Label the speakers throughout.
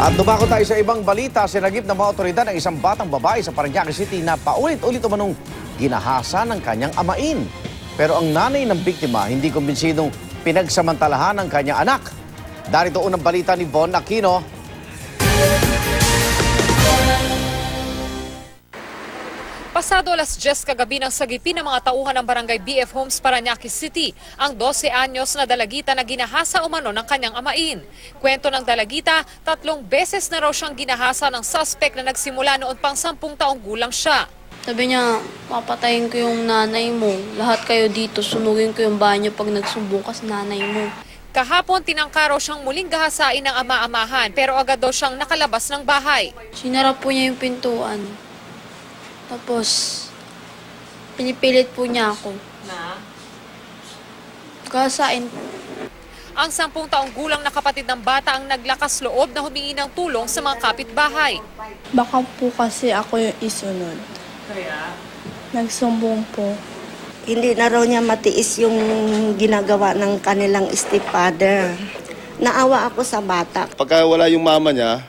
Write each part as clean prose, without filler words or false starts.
Speaker 1: At dumako tayo sa ibang balita, sinagip ng mga otoridad ng isang batang babae sa Parañaque City na paulit-ulit umanong ginahasa ng kanyang amain. Pero ang nanay ng biktima hindi kumbinsidong pinagsamantalahan ng kanyang anak. Darito unang balita ni Von Aquino.
Speaker 2: Pasado alas 10 kagabi ng sagipin ng mga tauhan ng Barangay BF Homes, Parañaque City, ang 12 anyos na dalagita na ginahasa umano ng kanyang amain. Kwento ng dalagita, 3 beses na raw siyang ginahasa ng suspect na nagsimula noon pang 10 taong gulang siya.
Speaker 3: Sabi niya, papatayin ko yung nanay mo. Lahat kayo dito, sunugin ko yung banyo pag nagsumbong ka sa nanay mo.
Speaker 2: Kahapon, tinangka raw siyang muling gahasain ng ama-amahan pero agad daw siyang nakalabas ng bahay.
Speaker 3: Sinara po niya yung pintuan. Tapos, pinipilit po niya ako.
Speaker 2: Na?
Speaker 3: Gahasain po.
Speaker 2: Ang 10 taong gulang na kapatid ng bata ang naglakas loob na humingi ng tulong sa mga kapitbahay.
Speaker 4: Baka po kasi ako yung isunod.
Speaker 2: Kaya?
Speaker 4: Nagsumbong po.
Speaker 5: Hindi na raw niya matiis yung ginagawa ng kanilang stepfather. Naawa ako sa bata.
Speaker 6: Pagka wala yung mama niya,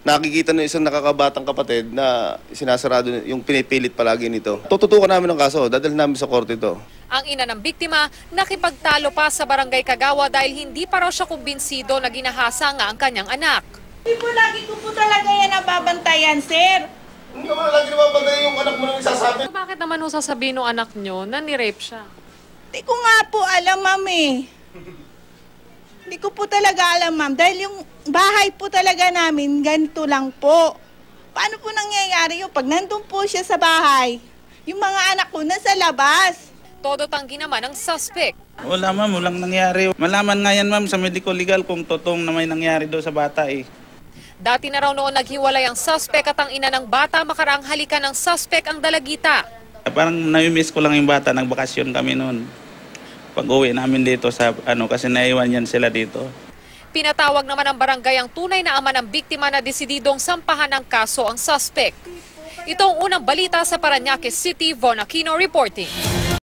Speaker 6: nakikita ng isang nakakabatang kapatid na sinasarado yung pinipilit palagi nito. Tututukan namin ng kaso, dadalhin namin sa korte ito.
Speaker 2: Ang ina ng biktima nakipagtalo pa sa Barangay Kagawa dahil hindi pa raw siya kumbinsido na ginahasa nga ang kanyang anak.
Speaker 7: Hindi po lagi ko po talaga yan nababantayan, sir.
Speaker 6: Hindi naman lagi nababantayan yung anak mo nang isasabi.
Speaker 2: Bakit naman ho sasabihin ng anak nyo na ni-rape siya?
Speaker 7: Hindi ko nga po alam, ma'am eh. Hindi ko po talaga alam, ma'am. Dahil yung bahay po talaga namin, ganito lang po. Paano po nangyayari yung pag nandun po siya sa bahay? Yung mga anak ko nasa labas.
Speaker 2: Todo tanggi naman ang suspect.
Speaker 8: Wala ma'am, walang nangyari. Malaman nga yan ma'am sa medical legal kung totoong na may nangyari doon sa bata eh.
Speaker 2: Dati na raw noon naghiwalay ang suspect at ang ina ng bata makaraang halikan ng suspect ang dalagita.
Speaker 8: Parang nami-miss ko lang yung bata, nagbakasyon kami noon. Pag-uwi namin dito sa kasi naiwan yan sila dito.
Speaker 2: Pinatawag naman ng barangay ang tunay na ama ng biktima na desididong sampahan ng kaso ang suspect. Ito ang unang balita sa Parañaque City, Von Aquino reporting.